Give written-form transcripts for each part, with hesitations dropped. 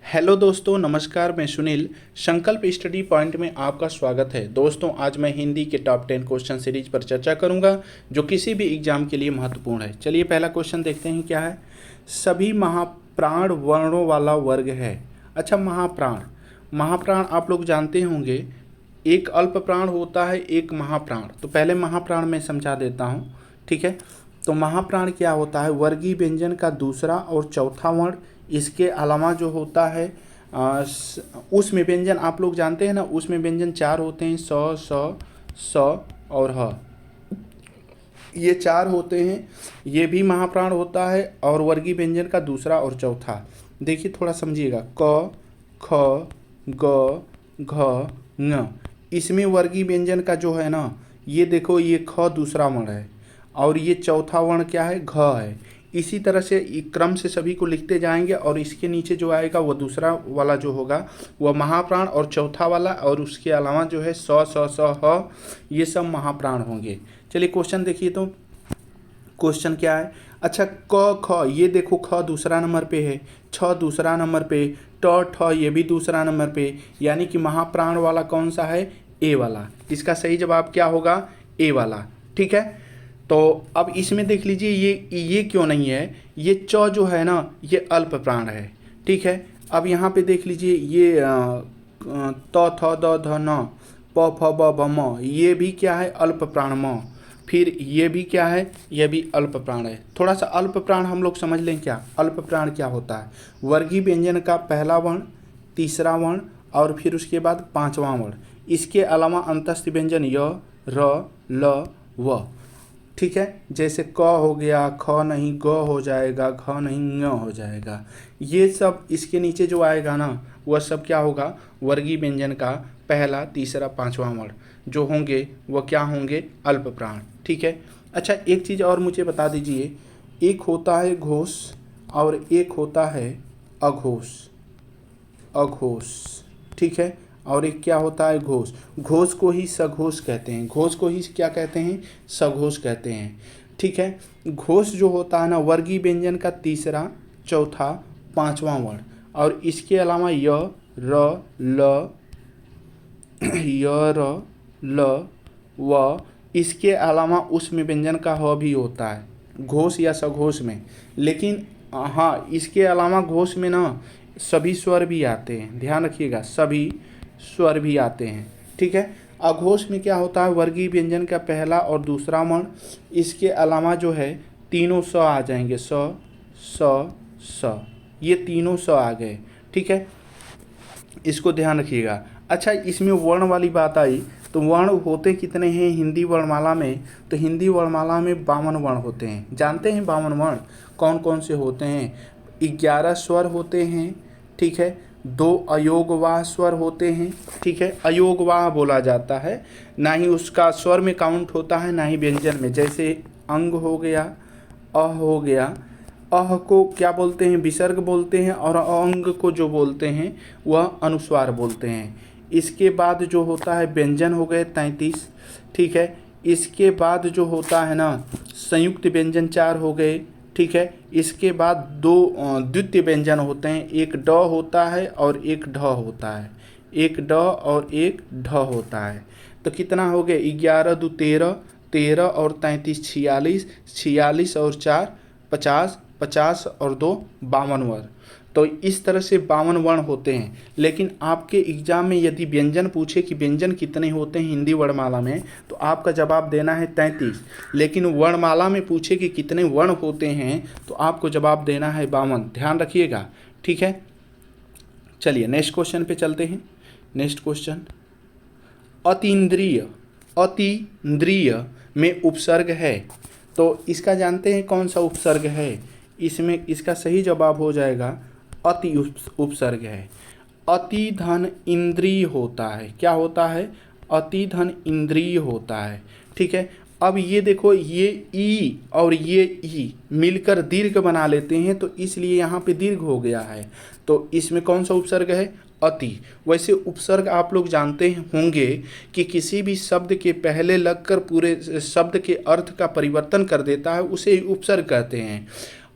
Hello दोस्तों, नमस्कार। मैं सुनील। संकल्प स्टडी पॉइंट में आपका स्वागत है। दोस्तों, आज मैं हिंदी के टॉप 10 क्वेश्चन सीरीज पर चर्चा करूंगा जो किसी भी एग्जाम के लिए महत्वपूर्ण है। चलिए पहला क्वेश्चन देखते हैं क्या है। सभी महाप्राण वर्णों वाला वर्ग है। अच्छा, महाप्राण महाप्राण आप लोग जानते होंगे, एक अल्प प्राण होता है, एक महाप्राण। तो पहले महाप्राण मैं समझा देता हूँ, ठीक है। तो महाप्राण क्या होता है? वर्गीय व्यंजन का दूसरा और चौथा वर्ण, इसके अलावा जो होता है उसमें व्यंजन आप लोग जानते हैं ना, उसमें व्यंजन चार होते हैं, स और ह। ये चार होते हैं, ये भी महाप्राण होता है। और वर्गीय व्यंजन का दूसरा और चौथा, देखिए थोड़ा समझिएगा, क ख ग घ ङ। इसमें वर्गीय व्यंजन का जो है ना, ये देखो, ये ख दूसरा वर्ण है और ये चौथा वर्ण क्या है? घ है। इसी तरह से क्रम से सभी को लिखते जाएंगे और इसके नीचे जो आएगा वो दूसरा वाला जो होगा वह महाप्राण और चौथा वाला, और उसके अलावा जो है ह, ये सब महाप्राण होंगे। चलिए क्वेश्चन देखिए। तो क्वेश्चन क्या है? अच्छा, क ख, ये देखो, ख दूसरा नंबर पे है, छ दूसरा नंबर पे, ट ठ ये भी दूसरा नंबर पे, यानी कि महाप्राण वाला कौन सा है? ए वाला। इसका सही जवाब क्या होगा? ए वाला, ठीक है। तो अब इसमें देख लीजिए, ये क्यों नहीं है? ये च जो है ना, ये अल्प प्राण है, ठीक है। अब यहाँ पे देख लीजिए, ये त थ द ध न प फ ब भ म, ये भी क्या है? अल्प प्राण म। फिर ये भी क्या है? ये भी अल्प प्राण है। थोड़ा सा अल्प प्राण हम लोग समझ लें क्या? अल्प प्राण क्या होता है? वर्गीय व्यंजन का पहला वर्ण, तीसरा वर्ण और फिर उसके बाद पांचवा वर्ण, इसके अलावा अंतस्थ व्यंजन य, र, ल, व, ठीक है। जैसे क हो गया, ख नहीं ग हो जाएगा, घ नहीं ङ हो जाएगा। ये सब इसके नीचे जो आएगा ना, वह सब क्या होगा? वर्गीय व्यंजन का पहला, तीसरा, पांचवा वर्ण जो होंगे वह क्या होंगे? अल्प प्राण, ठीक है। अच्छा, एक चीज़ और मुझे बता दीजिए, एक होता है घोष और एक होता है अघोष। अघोष, ठीक है। और एक क्या होता है? घोष। घोष को ही सघोष कहते हैं, घोष को ही क्या कहते हैं? सघोष कहते हैं, ठीक है। घोष जो होता है ना, वर्गीय व्यंजन का तीसरा, चौथा, पांचवा वर्ण, और इसके अलावा य, र, ल, य, र, ल, व, इसके अलावा उसमें व्यंजन का ह भी होता है, घोष या सघोष में। लेकिन हाँ, इसके अलावा घोष में ना सभी स्वर भी आते हैं, ध्यान रखिएगा, सभी स्वर भी आते हैं, ठीक है। अघोष में क्या होता है? वर्गीय व्यंजन का पहला और दूसरा वर्ण, इसके अलावा जो है तीनों स आ जाएंगे, स, ये तीनों स आ गए, ठीक है। इसको ध्यान रखिएगा। अच्छा, इसमें वर्ण वाली बात आई तो वर्ण होते कितने हैं हिंदी वर्णमाला में? तो हिंदी वर्णमाला में 52 वर्ण होते हैं। जानते हैं 52 वर्ण कौन कौन से होते हैं? 11 स्वर होते हैं, ठीक है। 2 अयोगवाह स्वर होते हैं, ठीक है। अयोगवाह बोला जाता है, ना ही उसका स्वर में काउंट होता है ना ही व्यंजन में। जैसे अंग हो गया, हो गया, को क्या बोलते हैं? विसर्ग बोलते हैं, और अंग को जो बोलते हैं वह अनुस्वार बोलते हैं। इसके बाद जो होता है व्यंजन हो गए 33, ठीक है। इसके बाद जो होता है ना, संयुक्त व्यंजन 4 हो गए, ठीक है। इसके बाद 2 द्वितीय व्यंजन होते हैं, एक ड होता है और एक ढ होता है, एक ड और एक ढ होता है। तो कितना हो गए? 11 दो 13, 13 और 33 46, 46 और 4 50, 50 और 2 52 वर्ण। तो इस तरह से 52 वर्ण होते हैं। लेकिन आपके एग्जाम में यदि व्यंजन पूछे कि व्यंजन कितने होते हैं हिंदी वर्णमाला में, तो आपका जवाब देना है 33। लेकिन वर्णमाला में पूछे कि कितने वर्ण होते हैं, तो आपको जवाब देना है 52। ध्यान रखिएगा, ठीक है। चलिए नेक्स्ट क्वेश्चन पे चलते हैं। नेक्स्ट क्वेश्चन, अतीन्द्रिय। अतीन्द्रिय में उपसर्ग है, तो इसका जानते हैं कौन सा उपसर्ग है? इसमें इसका सही जवाब हो जाएगा अति उपसर्ग है। अति धन इंद्रिय होता है। क्या होता है? अति धन इंद्रिय होता है, ठीक है। अब ये देखो, ये ई और ये ई मिलकर दीर्घ बना लेते हैं, तो इसलिए यहाँ पे दीर्घ हो गया है। तो इसमें कौन सा उपसर्ग है? अति। वैसे उपसर्ग आप लोग जानते होंगे कि किसी भी शब्द के पहले लगकर पूरे शब्द के अर्थ का परिवर्तन कर देता है, उसे उपसर्ग कहते हैं।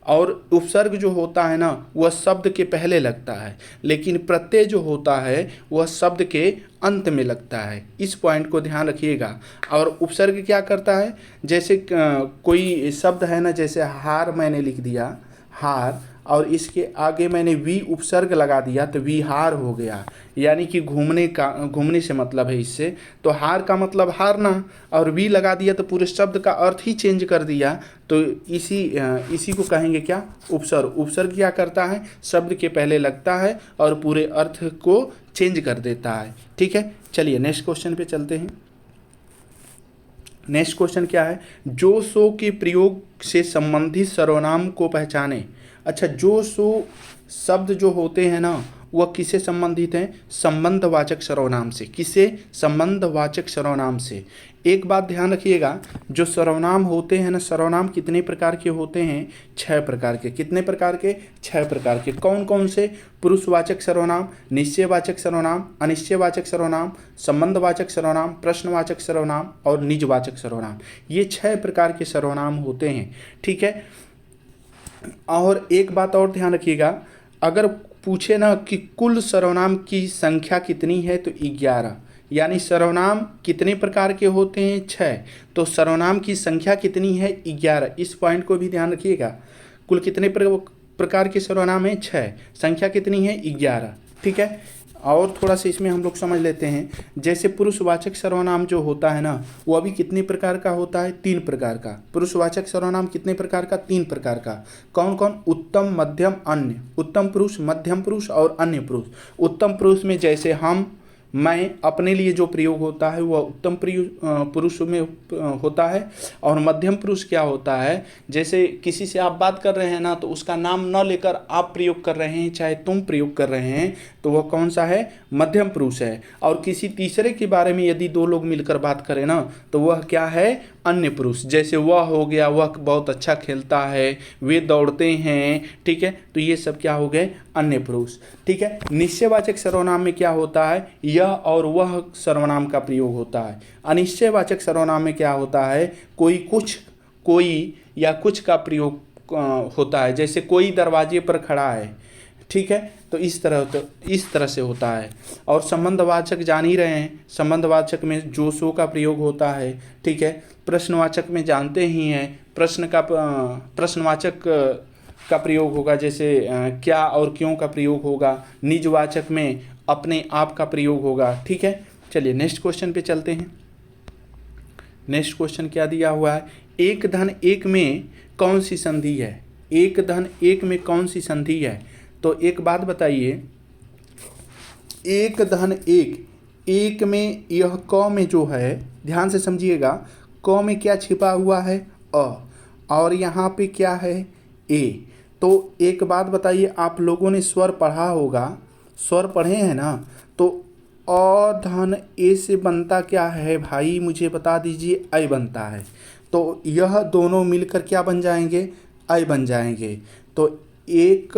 और उपसर्ग जो होता है ना वह शब्द के पहले लगता है, लेकिन प्रत्यय जो होता है वह शब्द के अंत में लगता है। इस पॉइंट को ध्यान रखिएगा। और उपसर्ग क्या करता है, जैसे कोई शब्द है ना, जैसे हार मैंने लिख दिया हार, और इसके आगे मैंने वी उपसर्ग लगा दिया तो विहार हो गया, यानी कि घूमने से मतलब है इससे। तो हार का मतलब हारना, और वी लगा दिया तो पूरे शब्द का अर्थ ही चेंज कर दिया। तो इसी को कहेंगे क्या, उपसर्ग। उपसर्ग क्या करता है, शब्द के पहले लगता है और पूरे अर्थ को चेंज कर देता है। ठीक है, चलिए नेक्स्ट क्वेश्चन पे चलते हैं। नेक्स्ट क्वेश्चन क्या है, जो सो के प्रयोग से संबंधित सर्वनाम को पहचाने। अच्छा, जो सो शब्द जो होते हैं ना वह किससे संबंधित हैं, संबंधवाचक सर्वनाम से। किससे, संबंधवाचक सर्वनाम से। एक बात ध्यान रखिएगा, जो सर्वनाम होते हैं ना, सर्वनाम कितने प्रकार के होते हैं, 6 प्रकार के। कितने प्रकार के, 6 प्रकार के। कौन कौन से, पुरुषवाचक सर्वनाम, निश्चयवाचक सर्वनाम, अनिश्चयवाचक सर्वनाम, संबंधवाचक सर्वनाम, प्रश्नवाचक सर्वनाम और निजवाचक सर्वनाम। ये 6 प्रकार के सर्वनाम होते हैं। ठीक है, और एक बात और ध्यान रखिएगा, अगर पूछे ना कि कुल सर्वनाम की संख्या कितनी है तो 11, यानी सर्वनाम कितने प्रकार के होते हैं, 6, तो सर्वनाम की संख्या कितनी है, 11। इस पॉइंट को भी ध्यान रखिएगा। कुल कितने प्रकार के सर्वनाम हैं, 6, संख्या कितनी है, 11। ठीक है, और थोड़ा सा इसमें हम लोग समझ लेते हैं। जैसे पुरुषवाचक सर्वनाम जो होता है ना वह भी कितने प्रकार का होता है, 3 प्रकार का। पुरुषवाचक सर्वनाम कितने प्रकार का, 3 प्रकार का। कौन कौन, उत्तम, मध्यम, अन्य। उत्तम पुरुष, मध्यम पुरुष और अन्य पुरुष। उत्तम पुरुष में जैसे हम, मैं, अपने लिए जो प्रयोग होता है वह उत्तम पुरुष में होता है। और मध्यम पुरुष क्या होता है, जैसे किसी से आप बात कर रहे हैं ना तो उसका नाम न लेकर आप प्रयोग कर रहे हैं, चाहे तुम प्रयोग कर रहे हैं, तो वह कौन सा है, मध्यम पुरुष है। और किसी तीसरे के बारे में यदि 2 लोग मिलकर बात करें ना तो वह क्या है, अन्य पुरुष। जैसे वह हो गया, वह बहुत अच्छा खेलता है, वे दौड़ते हैं। ठीक है, तो ये सब क्या हो गए, अन्य पुरुष। ठीक है, निश्चयवाचक सर्वनाम में क्या होता है, यह और वह सर्वनाम का प्रयोग होता है। अनिश्चयवाचक सर्वनाम में क्या होता है, कोई, कुछ, कोई या कुछ का प्रयोग होता है। जैसे कोई दरवाजे पर खड़ा है। ठीक है, तो इस तरह से होता है। और संबंधवाचक जान ही रहे हैं, संबंधवाचक में जो सो का प्रयोग होता है। ठीक है, प्रश्नवाचक में जानते ही हैं, प्रश्नवाचक का प्रयोग होगा, जैसे क्या और क्यों का प्रयोग होगा। निजवाचक में अपने आप का प्रयोग होगा। ठीक है, चलिए नेक्स्ट क्वेश्चन पे चलते हैं। नेक्स्ट क्वेश्चन क्या दिया हुआ है, 1-1 में कौन सी संधि है। 1-1 में कौन सी संधि है, तो एक बात बताइए, 1-1, 1 में यह क में जो है, ध्यान से समझिएगा, क में क्या छिपा हुआ है, अ, और यहाँ पे क्या है, ए। तो एक बात बताइए, आप लोगों ने स्वर पढ़ा होगा, स्वर पढ़े हैं ना, तो ए से बनता क्या है भाई, मुझे बता दीजिए, ऐ बनता है। तो यह दोनों मिलकर क्या बन जाएंगे, ऐ बन जाएंगे। तो एक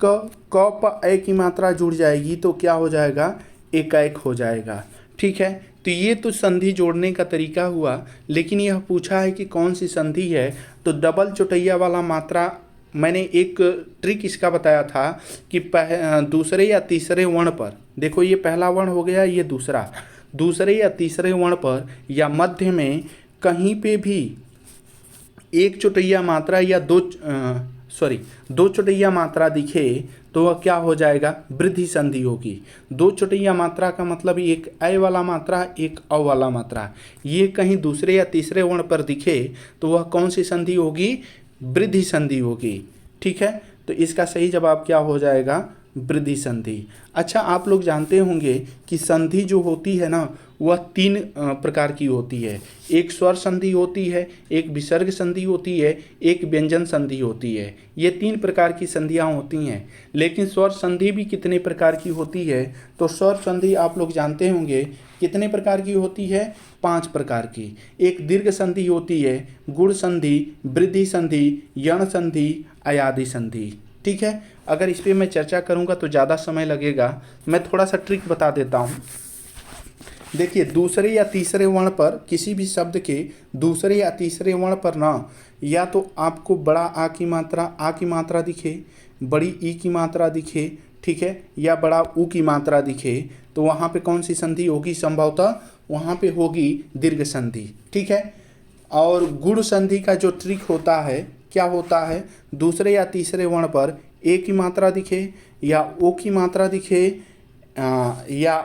क पर ए की मात्रा जुड़ जाएगी तो क्या हो जाएगा, एक हो जाएगा। ठीक है, तो ये तो संधि जोड़ने का तरीका हुआ, लेकिन यह पूछा है कि कौन सी संधि है, तो डबल चौटैया वाला मात्रा। मैंने एक ट्रिक इसका बताया था कि दूसरे या तीसरे वर्ण पर, देखो ये पहला वर्ण हो गया, ये दूसरे या तीसरे वर्ण पर या मध्य में कहीं पे भी एक चौटैया मात्रा या दो चौटैया मात्रा दिखे तो वह क्या हो जाएगा, वृद्धि संधि होगी। 2 चौटैया मात्रा का मतलब एक ऐ वाला मात्रा, एक अ वाला मात्रा, ये कहीं दूसरे या तीसरे वर्ण पर दिखे तो वह कौन सी संधि होगी, वृद्धि संधि होगी। ठीक है, तो इसका सही जवाब क्या हो जाएगा, वृद्धि संधि। अच्छा, आप लोग जानते होंगे कि संधि जो होती है ना वह 3 प्रकार की होती है। एक स्वर संधि होती है, एक विसर्ग संधि होती है, एक व्यंजन संधि होती है। ये 3 प्रकार की संधियाँ होती हैं। लेकिन स्वर संधि भी कितने प्रकार की होती है, तो स्वर संधि आप लोग जानते होंगे कितने प्रकार की होती है, 5 प्रकार की। एक दीर्घ संधि होती है, गुण संधि, वृद्धि संधि, यण संधि, अयादि संधि। ठीक है, अगर इस पर मैं चर्चा करूंगा तो ज़्यादा समय लगेगा, मैं थोड़ा सा ट्रिक बता देता हूँ। देखिए दूसरे या तीसरे वर्ण पर, किसी भी शब्द के दूसरे या तीसरे वर्ण पर ना या तो आपको बड़ा आ की मात्रा दिखे, बड़ी ई की मात्रा दिखे, ठीक है, या बड़ा ऊ की मात्रा दिखे, तो वहाँ पे कौन सी संधि होगी? संभवतः वहाँ पे होगी दीर्घ संधि, ठीक है। और गुण संधि का जो ट्रिक होता है, क्या होता है? दूसरे या तीसरे वर्ण पर ए की मात्रा दिखे या ओ की मात्रा दिखे या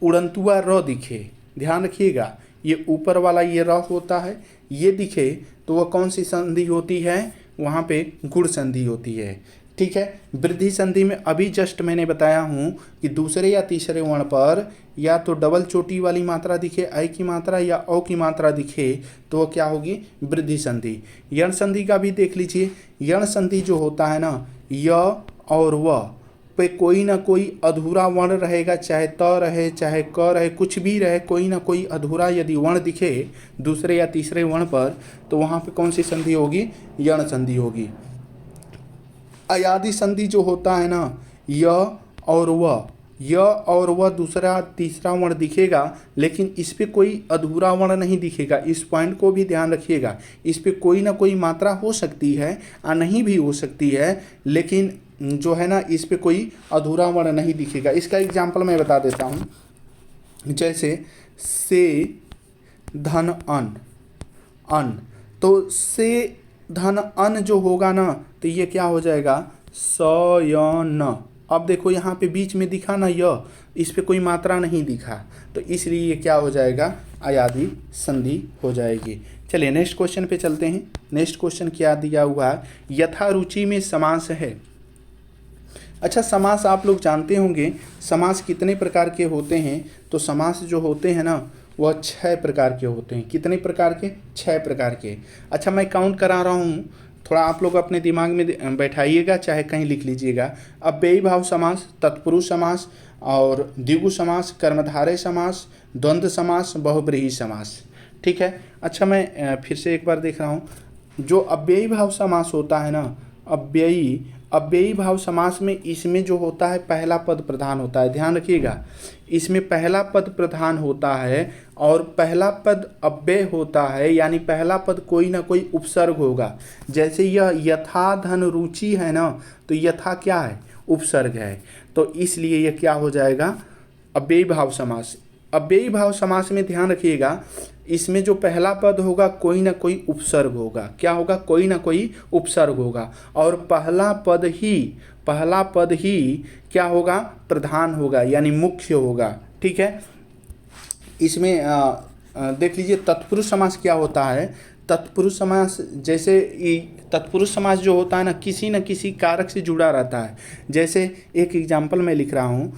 उड़नतुआ र दिखे, ध्यान रखिएगा, ये ऊपर वाला ये र होता है, ये दिखे तो वह कौन सी संधि होती है? वहाँ पे गुण संधि होती है, ठीक है। वृद्धि संधि में अभी जस्ट मैंने बताया हूँ कि दूसरे या तीसरे वर्ण पर या तो डबल चोटी वाली मात्रा दिखे ऐ की मात्रा या औ की मात्रा दिखे तो वह क्या होगी? वृद्धि संधि। यण संधि का भी देख लीजिए। यण संधि जो होता है ना, य और व पे कोई ना कोई अधूरा वर्ण रहेगा, चाहे त रहे चाहे क रहे, कुछ भी रहे, कोई ना कोई अधूरा यदि वर्ण दिखे दूसरे या तीसरे वर्ण पर तो वहाँ पे कौन सी संधि होगी? यण संधि होगी। अयादि संधि जो होता है ना, य और वह दूसरा तीसरा वर्ण दिखेगा लेकिन इस पे कोई अधूरा वर्ण नहीं दिखेगा, इस पॉइंट को भी ध्यान रखिएगा। इस पे कोई ना कोई मात्रा हो सकती है या नहीं भी हो सकती है, लेकिन जो है ना इस पे कोई अधूरा वर्ण नहीं दिखेगा। इसका एग्जाम्पल मैं बता देता हूँ, जैसे से धन अन, तो से धन अन जो होगा ना तो ये क्या हो जाएगा? स य न। अब देखो यहाँ पे बीच में दिखा ना य, इस पे कोई मात्रा नहीं दिखा, तो इसलिए ये क्या हो जाएगा? अयादि संधि हो जाएगी। चलिए नेक्स्ट क्वेश्चन पे चलते हैं। नेक्स्ट क्वेश्चन क्या दिया हुआ है? यथारुचि में समास है। अच्छा, समास आप लोग जानते होंगे समास कितने प्रकार के होते हैं? तो समास जो होते हैं ना वह 6 प्रकार के होते हैं। कितने प्रकार के? 6 प्रकार के। अच्छा, मैं काउंट करा रहा हूँ, थोड़ा आप लोग अपने दिमाग में बैठाइएगा, चाहे कहीं लिख लीजिएगा। अव्ययी भाव समास, तत्पुरुष समास और द्विगु समास, कर्मधारय समास, द्वंद्व समास, बहुब्रीहि समास, ठीक है। अच्छा, मैं फिर से एक बार देख रहा हूँ। जो अव्ययी भाव समास होता है ना, अव्ययी भाव समास में इसमें जो होता है पहला पद प्रधान होता है, ध्यान रखिएगा। इसमें पहला पद प्रधान होता है और पहला पद अव्यय होता है, यानी पहला पद कोई ना कोई उपसर्ग होगा। जैसे यह यथा धन रुचि है ना, तो यथा क्या है? उपसर्ग है, तो इसलिए यह क्या हो जाएगा? अव्ययी भाव समास। अव्ययी भाव समास में ध्यान रखिएगा, इसमें जो पहला पद होगा कोई ना कोई उपसर्ग होगा। क्या होगा? कोई ना कोई उपसर्ग होगा, और पहला पद ही क्या होगा? प्रधान होगा, यानी मुख्य होगा, ठीक है। इसमें देख लीजिए तत्पुरुष समास क्या होता है। तत्पुरुष समास, जैसे तत्पुरुष समास जो होता है ना, किसी न किसी कारक से जुड़ा रहता है। जैसे एक एग्जाम्पल मैं लिख रहा हूँ,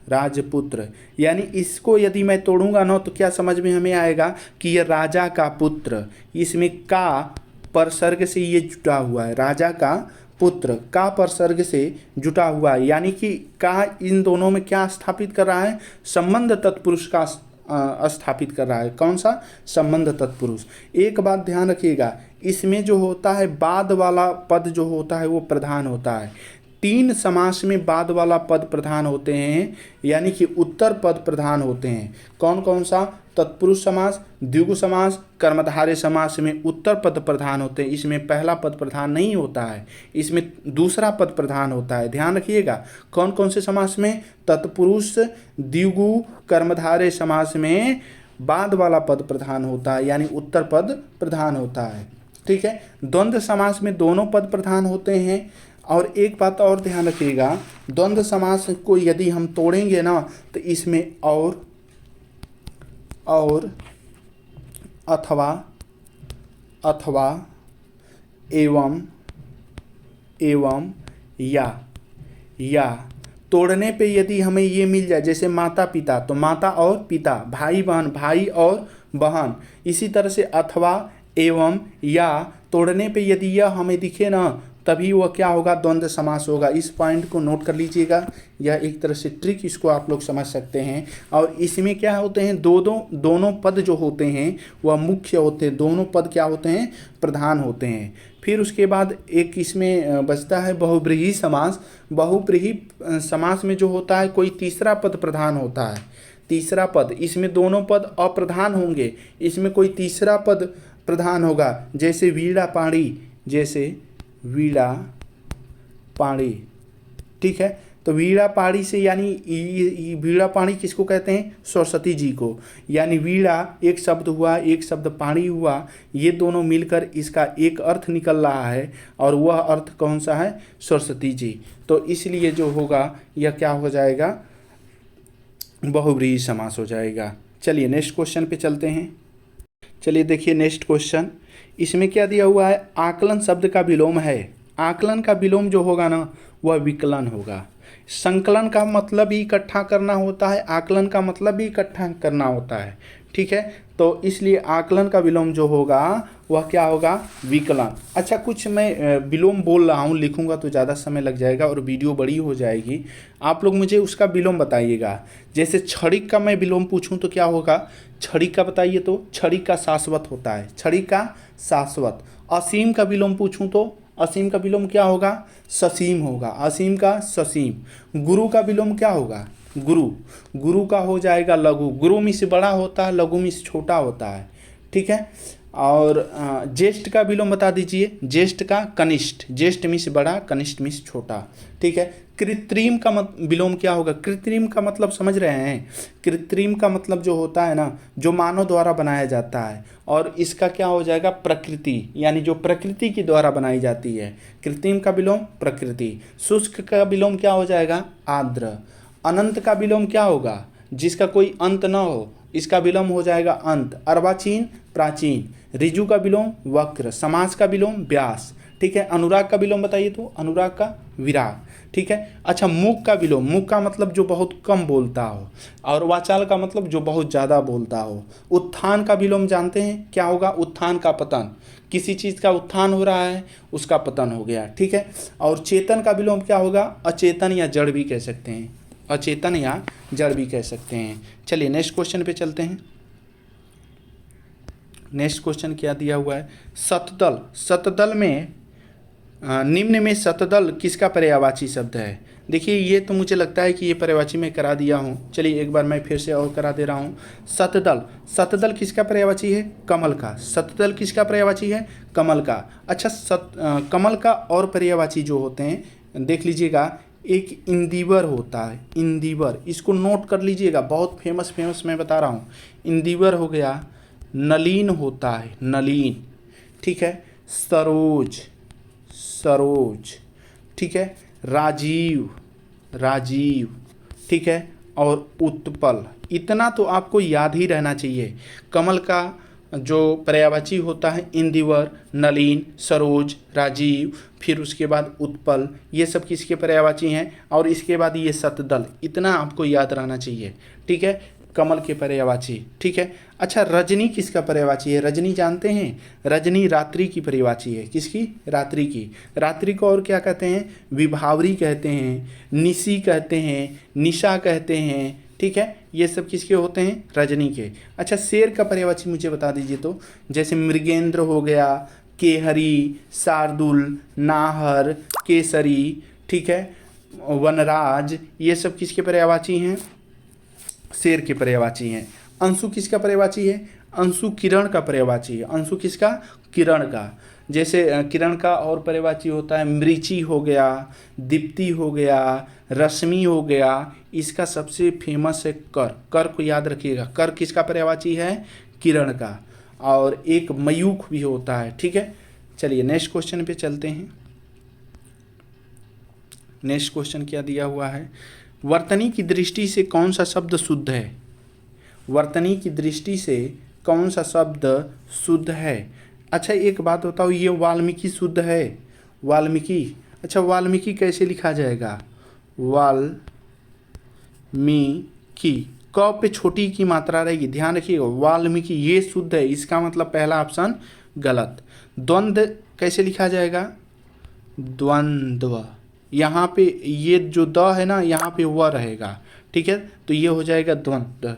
राजपुत्र, यानी इसको यदि मैं तोड़ूंगा ना तो क्या समझ में हमें आएगा कि यह राजा का पुत्र, इसमें का परसर्ग से ये जुटा हुआ है। राजा का पुत्र का परसर्ग से जुटा हुआ है, यानी कि का इन दोनों में क्या स्थापित कर रहा है? संबंध तत्पुरुष का स्थापित कर रहा है। कौन सा? संबंध तत्पुरुष। एक बात ध्यान रखिएगा, इसमें जो होता है बाद वाला पद जो होता है वो प्रधान होता है। 3 समास में बाद वाला पद प्रधान होते हैं, यानी कि उत्तर पद प्रधान होते हैं। कौन कौन सा? तत्पुरुष समास, द्विगु समास, कर्मधारय समास में उत्तर पद प्रधान होते हैं। इसमें पहला पद प्रधान नहीं होता है, इसमें दूसरा पद प्रधान होता है। ध्यान रखिएगा, कौन कौन से समास में? तत्पुरुष, द्विगु, कर्मधारय समास में बाद वाला पद प्रधान होता है, यानी उत्तर पद प्रधान होता है, ठीक है। द्वंद्व समास में दोनों पद प्रधान होते हैं। और एक बात और ध्यान रखिएगा, द्वंद्व समास को यदि हम तोड़ेंगे ना तो इसमें और अथवा एवं या तोड़ने पे यदि हमें ये मिल जाए, जैसे माता पिता, तो माता और पिता, भाई बहन, भाई और बहन। इसी तरह से अथवा एवं या तोड़ने पे यदि यह हमें दिखे ना तभी वह क्या होगा? द्वंद्व समास होगा। इस पॉइंट को नोट कर लीजिएगा, यह एक तरह से ट्रिक, इसको आप लोग समझ सकते हैं। और इसमें क्या होते हैं? दोनों पद जो होते हैं वह मुख्य होते हैं, दोनों पद क्या होते हैं? प्रधान होते हैं, फिर उसके बाद एक इसमें बचता है बहुब्रीहि समास। बहुब्रीहि समास में जो होता है कोई तीसरा पद प्रधान होता है, तीसरा पद, इसमें दोनों पद अप्रधान होंगे, इसमें कोई तीसरा पद प्रधान होगा, जैसे वीणा पाणी, जैसे वीणा पाणी, ठीक है। तो वीणा पाणी से यानी वीणा पाणी किसको कहते हैं? सरस्वती जी को। यानी वीणा एक शब्द हुआ, एक शब्द पाणी हुआ, ये दोनों मिलकर इसका एक अर्थ निकल रहा है, और वह अर्थ कौन सा है? सरस्वती जी। तो इसलिए जो होगा यह क्या हो जाएगा? बहुव्रीहि समास हो जाएगा। चलिए नेक्स्ट क्वेश्चन पे चलते हैं। चलिए देखिए नेक्स्ट क्वेश्चन, इसमें क्या दिया हुआ है? आकलन शब्द का विलोम है। आकलन का विलोम जो होगा ना वह विकलन होगा। संकलन का मतलब भी इकट्ठा करना होता है, आकलन का मतलब भी इकट्ठा करना होता है, ठीक है। तो इसलिए आकलन का विलोम जो होगा वह क्या होगा? विकलन। अच्छा, कुछ मैं विलोम बोल रहा हूँ, लिखूंगा तो ज़्यादा समय लग जाएगा और वीडियो बड़ी हो जाएगी, आप लोग मुझे उसका विलोम बताइएगा। जैसे क्षणिक का मैं विलोम पूछूं तो क्या होगा? क्षणिक का बताइए तो क्षणिक का शाश्वत होता है, क्षणिक का शाश्वत। असीम का विलोम पूछूं तो असीम का विलोम क्या होगा? ससीम होगा, असीम का ससीम। गुरु का विलोम क्या होगा? गुरु। गुरु का हो जाएगा लघु। गुरु में से बड़ा होता है, लघु में से छोटा होता है, ठीक है। और ज्येष्ठ का विलोम बता दीजिए। ज्येष्ठ का कनिष्ठ, ज्येष्ठ में से बड़ा, कनिष्ठ में से छोटा, ठीक है। कृत्रिम का विलोम क्या होगा? कृत्रिम का मतलब समझ रहे हैं? कृत्रिम का मतलब जो होता है ना, जो मानव द्वारा बनाया जाता है, और इसका क्या हो जाएगा? प्रकृति, यानी जो प्रकृति के द्वारा बनाई जाती है। कृत्रिम का विलोम प्रकृति। शुष्क का विलोम क्या हो जाएगा? आर्द्र। अनंत का विलोम क्या होगा? जिसका कोई अंत न हो, इसका विलोम हो जाएगा अंत। अर्वाचीन प्राचीन। ऋजु का विलोम वक्र। समास का विलोम व्यास, ठीक है। अनुराग का विलोम बताइए तो अनुराग का विराग, ठीक है। अच्छा, मूक का विलोम, मूक का मतलब जो बहुत कम बोलता हो, और वाचाल का मतलब जो बहुत ज़्यादा बोलता हो। उत्थान का विलोम जानते हैं क्या होगा? उत्थान का पतन, किसी चीज़ का उत्थान हो रहा है उसका पतन हो गया, ठीक है। और चेतन का विलोम क्या होगा? अचेतन या जड़ भी कह सकते हैं, अचेतन या जड़ भी कह सकते हैं। चलिए नेक्स्ट क्वेश्चन पे चलते हैं। नेक्स्ट क्वेश्चन क्या दिया हुआ है? सतदल। सतदल में निम्न में सतदल किसका पर्यायवाची शब्द है? देखिए ये तो मुझे लगता है कि ये पर्यायवाची मैं करा दिया हूँ, चलिए एक बार मैं फिर से और करा दे रहा हूँ। सतदल, सतदल किसका पर्यायवाची है? कमल का। सतदल किसका पर्यायवाची है? कमल का। अच्छा, कमल का और पर्यायवाची जो होते हैं देख लीजिएगा। एक इंदिवर होता है, इंदिवर, इसको नोट कर लीजिएगा, बहुत फेमस मैं बता रहा हूँ। इंदिवर हो गया। नलीन होता है, नलीन, ठीक है। सरोज, सरोज, ठीक है। राजीव, राजीव, ठीक है। और उत्पल, इतना तो आपको याद ही रहना चाहिए। कमल का जो पर्यायवाची होता है इंदिवर, नलीन, सरोज, राजीव, फिर उसके बाद उत्पल, ये सब किसके पर्यायवाची हैं? और इसके बाद ये सतदल, इतना आपको याद रहना चाहिए, ठीक है। कमल के पर्यायवाची, ठीक है। अच्छा, रजनी किसका पर्यायवाची है? रजनी जानते हैं? रजनी रात्रि की पर्यायवाची है। किसकी? रात्रि की। रात्रि को और क्या कहते हैं? विभावरी कहते हैं, निशी कहते हैं, निशा कहते हैं, ठीक है। ये सब किसके होते हैं? रजनी के। अच्छा, शेर का पर्यायवाची मुझे बता दीजिए तो। जैसे मृगेंद्र हो गया, केहरी, शार्दुल, नाहर, केसरी, ठीक है, वनराज, ये सब किसके पर्यायवाची हैं? शेर के पर्यायवाची हैं। अंशु किसका पर्यायवाची है? अंशु किरण का पर्यायवाची है। अंशु किसका? किरण का। जैसे किरण का और पर्यायवाची होता है मृचि हो गया, दीप्ति हो गया, रश्मि हो गया। इसका सबसे फेमस है कर। कर को याद रखिएगा, कर किसका पर्यायवाची है? किरण का। और एक मयूख भी होता है, ठीक है। चलिए नेक्स्ट क्वेश्चन पे चलते हैं। नेक्स्ट क्वेश्चन क्या दिया हुआ है? वर्तनी की दृष्टि से कौन सा शब्द शुद्ध है? वर्तनी की दृष्टि से कौन सा शब्द शुद्ध है? अच्छा, एक बात बताओ, ये वाल्मीकि शुद्ध है? वाल्मीकि। अच्छा, वाल्मीकि कैसे लिखा जाएगा? वाल्मीकि, क पे छोटी की मात्रा रहेगी, ध्यान रखिएगा। वाल्मीकि ये शुद्ध है, इसका मतलब पहला ऑप्शन गलत। द्वंद्व कैसे लिखा जाएगा? द्वंद्व। यहाँ पे ये जो द है ना, यहाँ पे वह रहेगा, ठीक है। तो ये हो जाएगा द्वंद्व,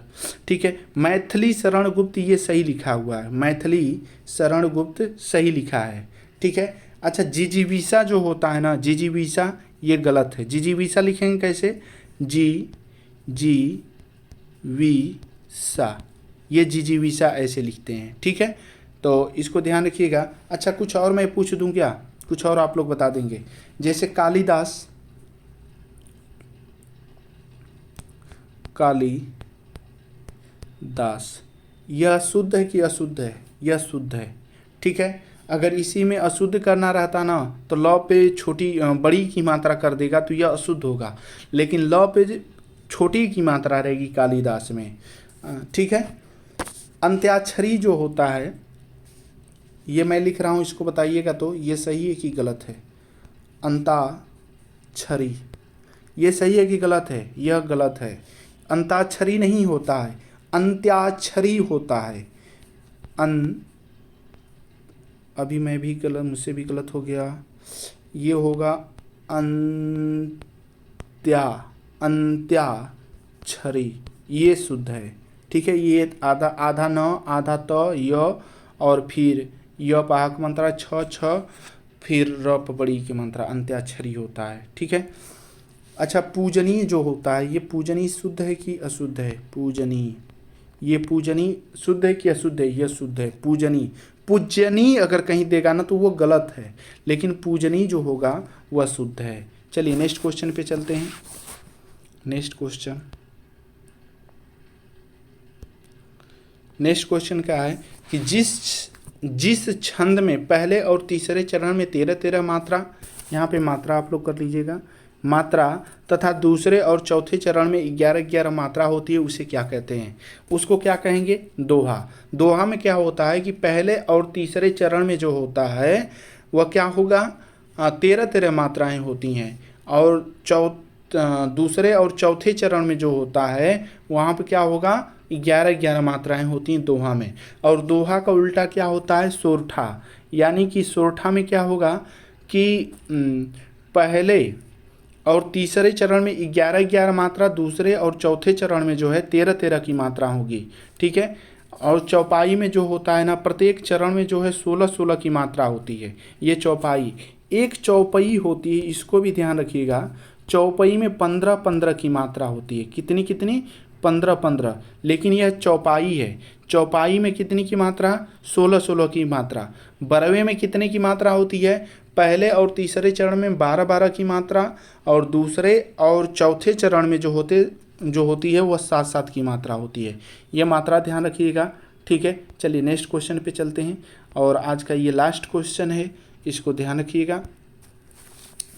ठीक है। मैथिली शरणगुप्त ये सही लिखा हुआ है, मैथिली शरणगुप्त सही लिखा है, ठीक है। अच्छा जिजीविसा जो होता है ना, जिजीविसा ये गलत है। जिजीविसा लिखेंगे कैसे, जी जी वी सा, ये जिजीविसा ऐसे लिखते हैं, ठीक है, तो इसको ध्यान रखिएगा। अच्छा कुछ और मैं पूछ दूं क्या, कुछ और आप लोग बता देंगे, जैसे कालिदास, कालिदास, यह शुद्ध है कि अशुद्ध है, यह शुद्ध है, ठीक है। अगर इसी में अशुद्ध करना रहता ना तो लॉ पे छोटी बड़ी की मात्रा कर देगा तो यह अशुद्ध होगा, लेकिन लॉ पे छोटी की मात्रा रहेगी कालिदास में, ठीक है। अंत्याक्षरी जो होता है, ये मैं लिख रहा हूँ, इसको बताइएगा तो ये सही है कि गलत है। अंताक्षरी ये सही है कि गलत है, यह गलत है। अंताक्षरी नहीं होता है, अंत्याक्षरी होता है। अभी मैं भी गलत, मुझसे भी गलत हो गया, ये होगा अंत्याक्षरी, ये शुद्ध है, ठीक है। ये आधा आधा न आधा त य और फिर य पाहक मंत्रा छ छ फिर र बड़ी की मंत्रा, अंत्याक्षरी होता है, ठीक है। अच्छा पूजनीय जो होता है, ये पूजनीय शुद्ध है कि अशुद्ध है, पूजनीय, ये पूजनीय शुद्ध है कि अशुद्ध है, यह शुद्ध है। पूजनीय, पूजनीय अगर कहीं देगा ना तो वो गलत है, लेकिन पूजनीय जो होगा वह शुद्ध है। चलिए नेक्स्ट क्वेश्चन पे चलते हैं। नेक्स्ट क्वेश्चन क्या है कि जिस छंद में पहले और तीसरे चरण में 13-13 मात्रा, यहाँ पे मात्रा आप लोग कर लीजिएगा, मात्रा तथा दूसरे और चौथे चरण में 11-11 मात्रा होती है, उसे क्या कहते हैं, उसको क्या कहेंगे, दोहा। दोहा में क्या होता है कि पहले और तीसरे चरण में जो होता है वह क्या होगा, 13-13 मात्राएं होती हैं, और दूसरे और चौथे चरण में जो होता है वहाँ पे क्या होगा, 11-11 मात्राएं होती हैं दोहा में। और दोहा का उल्टा क्या होता है, सोरठा, यानी कि सोरठा में क्या होगा कि पहले और तीसरे चरण में 11-11 मात्रा, दूसरे और चौथे चरण में जो है 13-13 की मात्रा होगी, ठीक है। और चौपाई में जो होता है ना, प्रत्येक चरण में जो है 16-16 की मात्रा होती है, ये चौपाई। एक चौपाई होती है, इसको भी ध्यान रखिएगा, चौपाई में 15-15 की मात्रा होती है, कितनी कितनी, 15-15, लेकिन यह चौपाई है। चौपाई में कितनी की मात्रा, 16-16 की मात्रा। बरवे में कितने की मात्रा होती है, पहले और तीसरे चरण में 12-12 की मात्रा, और दूसरे और चौथे चरण में जो होती है वह 7-7 की मात्रा होती है। यह मात्रा ध्यान रखिएगा, ठीक है। चलिए नेक्स्ट क्वेश्चन पे चलते हैं, और आज का ये लास्ट क्वेश्चन है, इसको ध्यान रखिएगा।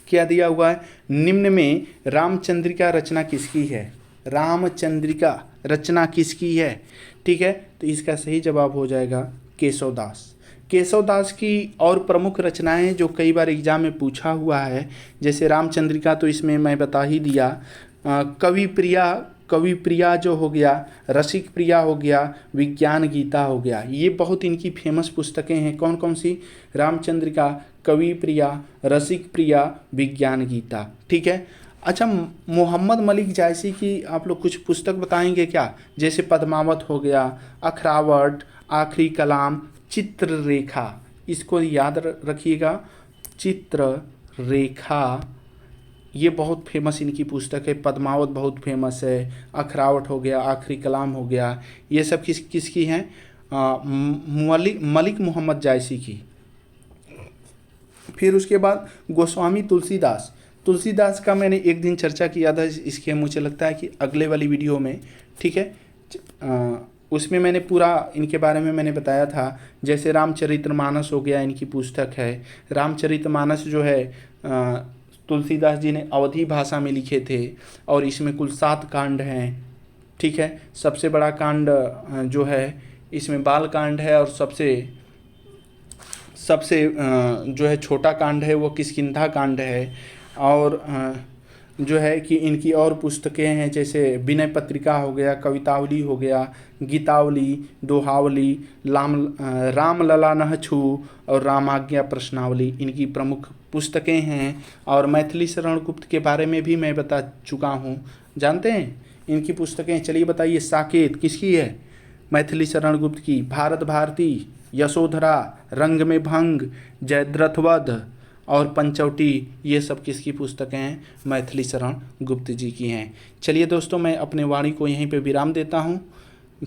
क्या दिया हुआ है, निम्न में रामचंद्रिका रचना किसकी है, रामचंद्रिका रचना किसकी है, ठीक है। तो इसका सही जवाब हो जाएगा केशवदास। केशवदास की और प्रमुख रचनाएं जो कई बार एग्जाम में पूछा हुआ है, जैसे रामचंद्रिका तो इसमें मैं बता ही दिया, कवि प्रिया जो हो गया, रसिक प्रिया हो गया, विज्ञान गीता हो गया, ये बहुत इनकी फेमस पुस्तकें हैं। कौन कौन सी, रामचंद्रिका, कवि प्रिया, रसिक प्रिया, विज्ञान गीता, ठीक है। अच्छा मोहम्मद मलिक जायसी की आप लोग कुछ पुस्तक बताएंगे क्या, जैसे पद्मावत हो गया, अखरावट, आखिरी कलाम, चित्ररेखा, इसको याद रखिएगा, चित्ररेखा ये बहुत फेमस इनकी पुस्तक है। पद्मावत बहुत फेमस है, अखरावट हो गया, आखिरी कलाम हो गया, ये सब किसकी हैं, मलिक मोहम्मद जायसी की। फिर उसके बाद गोस्वामी तुलसीदास का मैंने एक दिन चर्चा किया था, इसके मुझे लगता है कि अगले वाली वीडियो में, ठीक है, उसमें मैंने पूरा इनके बारे में मैंने बताया था। जैसे रामचरितमानस हो गया, इनकी पुस्तक है। रामचरितमानस जो है तुलसीदास जी ने अवधी भाषा में लिखे थे, और इसमें कुल 7 कांड हैं, ठीक है। सबसे बड़ा कांड जो है इसमें बाल कांड है, और सबसे जो है छोटा कांड है वो किष्किंधा कांड है। और जो है कि इनकी और पुस्तकें हैं, जैसे विनय पत्रिका हो गया, कवितावली हो गया, गीतावली, दोहावली, रामलला नह छू और रामाज्ञा प्रश्नावली, इनकी प्रमुख पुस्तकें हैं। और मैथिली शरण गुप्त के बारे में भी मैं बता चुका हूँ, जानते हैं इनकी पुस्तकें। चलिए बताइए, साकेत किसकी है, मैथिली शरण गुप्त की। भारत भारती, यशोधरा, रंग में भंग, जयद्रथ वध, और पंचवटी, ये सब किसकी पुस्तकें हैं? मैथिली शरण गुप्त जी की हैं। चलिए दोस्तों, मैं अपने वाणी को यहीं पे विराम देता हूँ।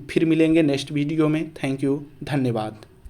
फिर मिलेंगे नेक्स्ट वीडियो में। थैंक यू, धन्यवाद।